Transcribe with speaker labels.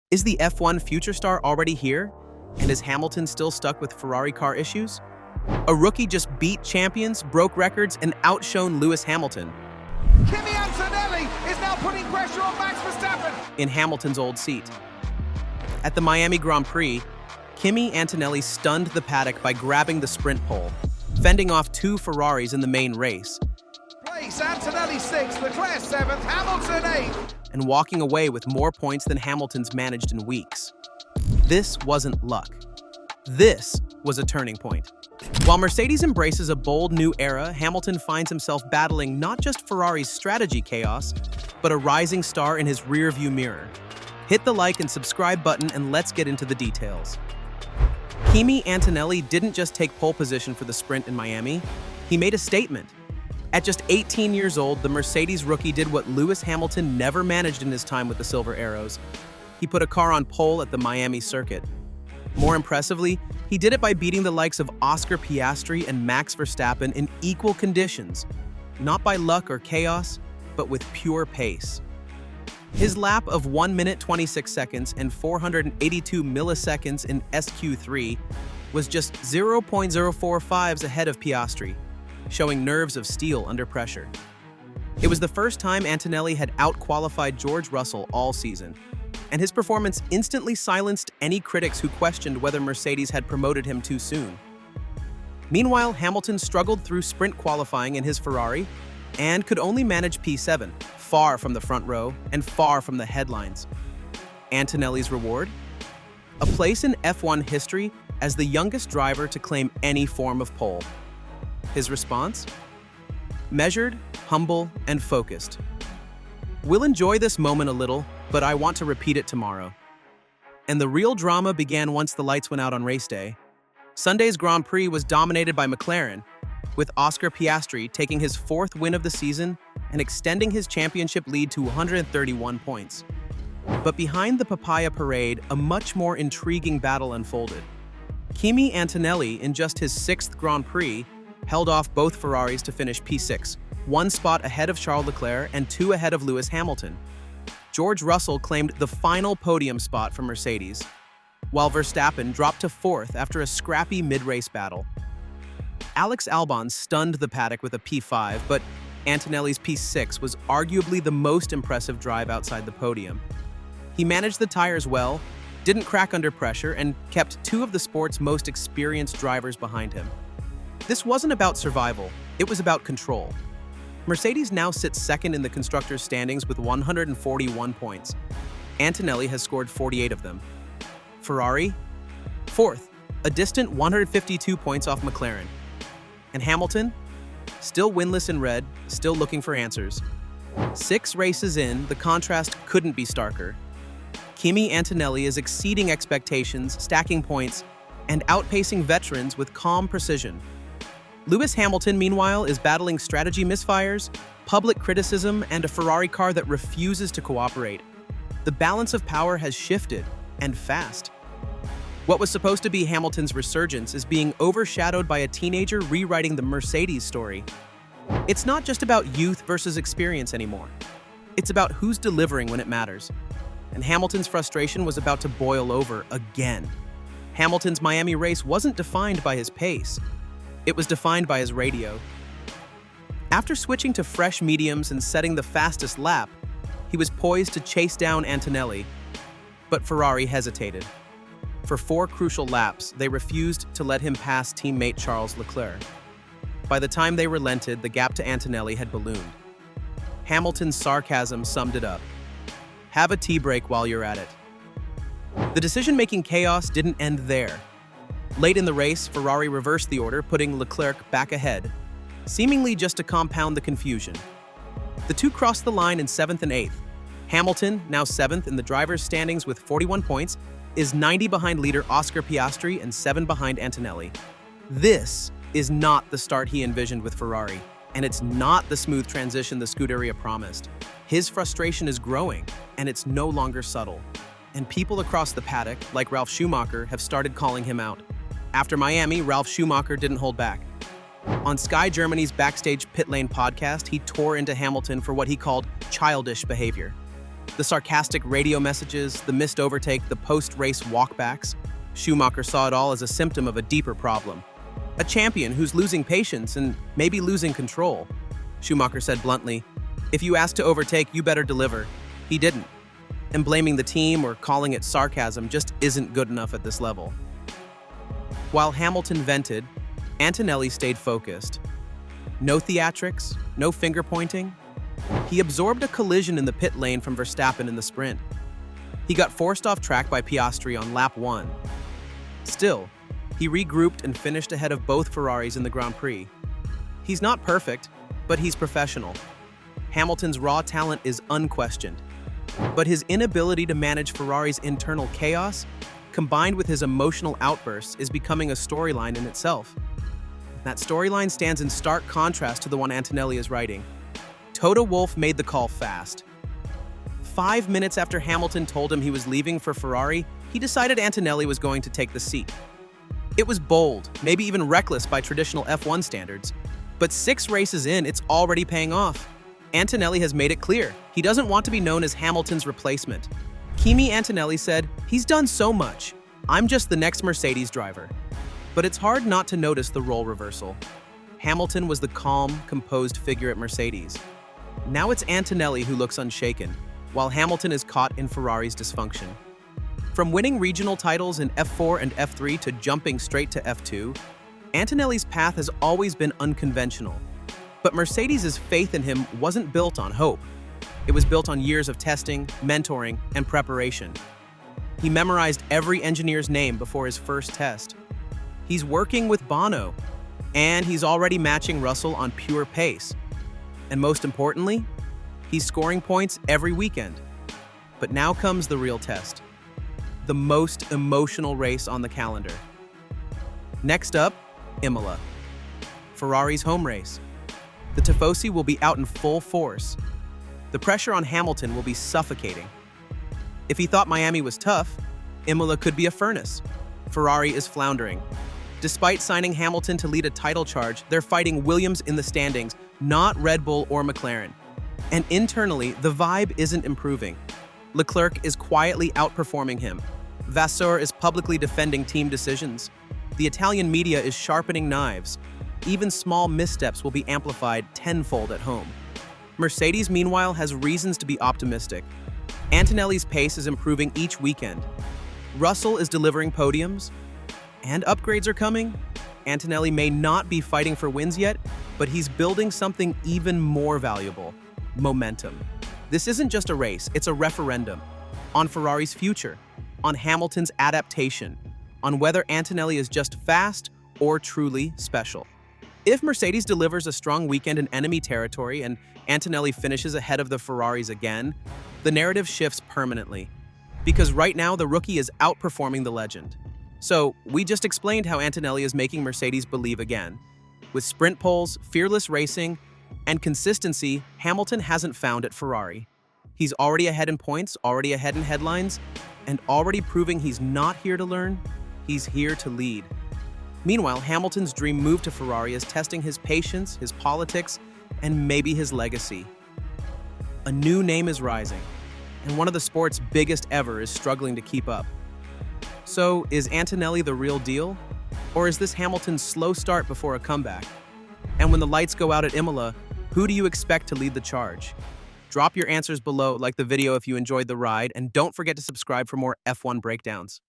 Speaker 1: Is the F1 future star already here? And is Hamilton still stuck with Ferrari car issues? A rookie just beat champions, broke records, and outshone Lewis Hamilton
Speaker 2: Kimi Antonelli is now putting pressure on Max Verstappen
Speaker 1: in Hamilton's old seat. At the Miami Grand Prix, Kimi Antonelli stunned the paddock by grabbing the sprint pole, fending off two Ferraris in the main race,
Speaker 2: place. Antonelli 6th, Leclerc 7th, Hamilton 8th.
Speaker 1: and walking away with more points than Hamilton's managed in weeks. This wasn't luck. This was a turning point. While Mercedes embraces a bold new era, Hamilton finds himself battling not just Ferrari's strategy chaos, but a rising star in his rearview mirror. Hit the like and subscribe button and let's get into the details. Kimi Antonelli didn't just take pole position for the sprint in Miami, he made a statement. At just 18 years old, the Mercedes rookie did what Lewis Hamilton never managed in his time with the Silver Arrows. He put a car on pole at the Miami circuit. More impressively, he did it by beating the likes of Oscar Piastri and Max Verstappen in equal conditions, not by luck or chaos, but with pure pace. His lap of 1 minute 26 seconds and 482 milliseconds in SQ3 was just 0.045s ahead of Piastri, showing nerves of steel under pressure. It was the first time Antonelli had out-qualified George Russell all season, and his performance instantly silenced any critics who questioned whether Mercedes had promoted him too soon. Meanwhile, Hamilton struggled through sprint qualifying in his Ferrari and could only manage P7, far from the front row and far from the headlines. Antonelli's reward? A place in F1 history as the youngest driver to claim any form of pole. His response? Measured, humble, and focused. We'll enjoy this moment a little, but I want to repeat it tomorrow. And the real drama began once the lights went out on race day. Sunday's Grand Prix was dominated by McLaren, with Oscar Piastri taking his 4th win of the season and extending his championship lead to 131 points. But behind the papaya parade, a much more intriguing battle unfolded. Kimi Antonelli, in just his 6th Grand Prix, held off both Ferraris to finish P6, 1 spot ahead of Charles Leclerc and 2 ahead of Lewis Hamilton. George Russell claimed the final podium spot for Mercedes, while Verstappen dropped to 4th after a scrappy mid-race battle. Alex Albon stunned the paddock with a P5, but Antonelli's P6 was arguably the most impressive drive outside the podium. He managed the tires well, didn't crack under pressure, and kept 2 of the sport's most experienced drivers behind him. This wasn't about survival, it was about control. Mercedes now sits 2nd in the constructors' standings with 141 points. Antonelli has scored 48 of them. Ferrari? 4th, a distant 152 points off McLaren. And Hamilton? Still winless in red, still looking for answers. 6 races in, the contrast couldn't be starker. Kimi Antonelli is exceeding expectations, stacking points, and outpacing veterans with calm precision. Lewis Hamilton, meanwhile, is battling strategy misfires, public criticism, and a Ferrari car that refuses to cooperate. The balance of power has shifted, and fast. What was supposed to be Hamilton's resurgence is being overshadowed by a teenager rewriting the Mercedes story. It's not just about youth versus experience anymore. It's about who's delivering when it matters. And Hamilton's frustration was about to boil over again. Hamilton's Miami race wasn't defined by his pace. It was defined by his radio. After switching to fresh mediums and setting the fastest lap, he was poised to chase down Antonelli. But Ferrari hesitated. For 4 crucial laps, they refused to let him pass teammate Charles Leclerc. By the time they relented, the gap to Antonelli had ballooned. Hamilton's sarcasm summed it up. Have a tea break while you're at it. The decision-making chaos didn't end there. Late in the race, Ferrari reversed the order, putting Leclerc back ahead, seemingly just to compound the confusion. The two crossed the line in 7th and 8th. Hamilton, now 7th in the drivers' standings with 41 points, is 90 behind leader Oscar Piastri and 7 behind Antonelli. This is not the start he envisioned with Ferrari, and it's not the smooth transition the Scuderia promised. His frustration is growing, and it's no longer subtle. And people across the paddock, like Ralf Schumacher, have started calling him out. After Miami, Ralf Schumacher didn't hold back. On Sky Germany's Backstage Pit Lane podcast, he tore into Hamilton for what he called childish behavior. The sarcastic radio messages, the missed overtake, the post-race walkbacks. Schumacher saw it all as a symptom of a deeper problem. A champion who's losing patience and maybe losing control. Schumacher said bluntly, "If you ask to overtake, you better deliver." He didn't. And blaming the team or calling it sarcasm just isn't good enough at this level. While Hamilton vented, Antonelli stayed focused. No theatrics, no finger-pointing. He absorbed a collision in the pit lane from Verstappen in the sprint. He got forced off track by Piastri on lap 1. Still, he regrouped and finished ahead of both Ferraris in the Grand Prix. He's not perfect, but he's professional. Hamilton's raw talent is unquestioned. But his inability to manage Ferrari's internal chaos, combined with his emotional outbursts, is becoming a storyline in itself. That storyline stands in stark contrast to the one Antonelli is writing. Toto Wolff made the call fast. 5 minutes after Hamilton told him he was leaving for Ferrari, he decided Antonelli was going to take the seat. It was bold, maybe even reckless by traditional F1 standards. But 6 races in, it's already paying off. Antonelli has made it clear he doesn't want to be known as Hamilton's replacement. Kimi Antonelli said, "He's done so much. I'm just the next Mercedes driver." But it's hard not to notice the role reversal. Hamilton was the calm, composed figure at Mercedes. Now it's Antonelli who looks unshaken, while Hamilton is caught in Ferrari's dysfunction. From winning regional titles in F4 and F3 to jumping straight to F2, Antonelli's path has always been unconventional. But Mercedes' faith in him wasn't built on hope. It was built on years of testing, mentoring, and preparation. He memorized every engineer's name before his first test. He's working with Bono, and he's already matching Russell on pure pace. And most importantly, he's scoring points every weekend. But now comes the real test. The most emotional race on the calendar. Next up, Imola. Ferrari's home race. The Tifosi will be out in full force. The pressure on Hamilton will be suffocating. If he thought Miami was tough, Imola could be a furnace. Ferrari is floundering. Despite signing Hamilton to lead a title charge, they're fighting Williams in the standings, not Red Bull or McLaren. And internally, the vibe isn't improving. Leclerc is quietly outperforming him. Vasseur is publicly defending team decisions. The Italian media is sharpening knives. Even small missteps will be amplified tenfold at home. Mercedes, meanwhile, has reasons to be optimistic. Antonelli's pace is improving each weekend. Russell is delivering podiums, and upgrades are coming. Antonelli may not be fighting for wins yet, but he's building something even more valuable: momentum. This isn't just a race, it's a referendum on Ferrari's future, on Hamilton's adaptation, on whether Antonelli is just fast or truly special. If Mercedes delivers a strong weekend in enemy territory and Antonelli finishes ahead of the Ferraris again, the narrative shifts permanently. Because right now, the rookie is outperforming the legend. So, we just explained how Antonelli is making Mercedes believe again. With sprint poles, fearless racing, and consistency Hamilton hasn't found at Ferrari. He's already ahead in points, already ahead in headlines, and already proving he's not here to learn, he's here to lead. Meanwhile, Hamilton's dream move to Ferrari is testing his patience, his politics, and maybe his legacy. A new name is rising, and one of the sport's biggest ever is struggling to keep up. So, is Antonelli the real deal? Or is this Hamilton's slow start before a comeback? And when the lights go out at Imola, who do you expect to lead the charge? Drop your answers below, like the video if you enjoyed the ride, and don't forget to subscribe for more F1 breakdowns.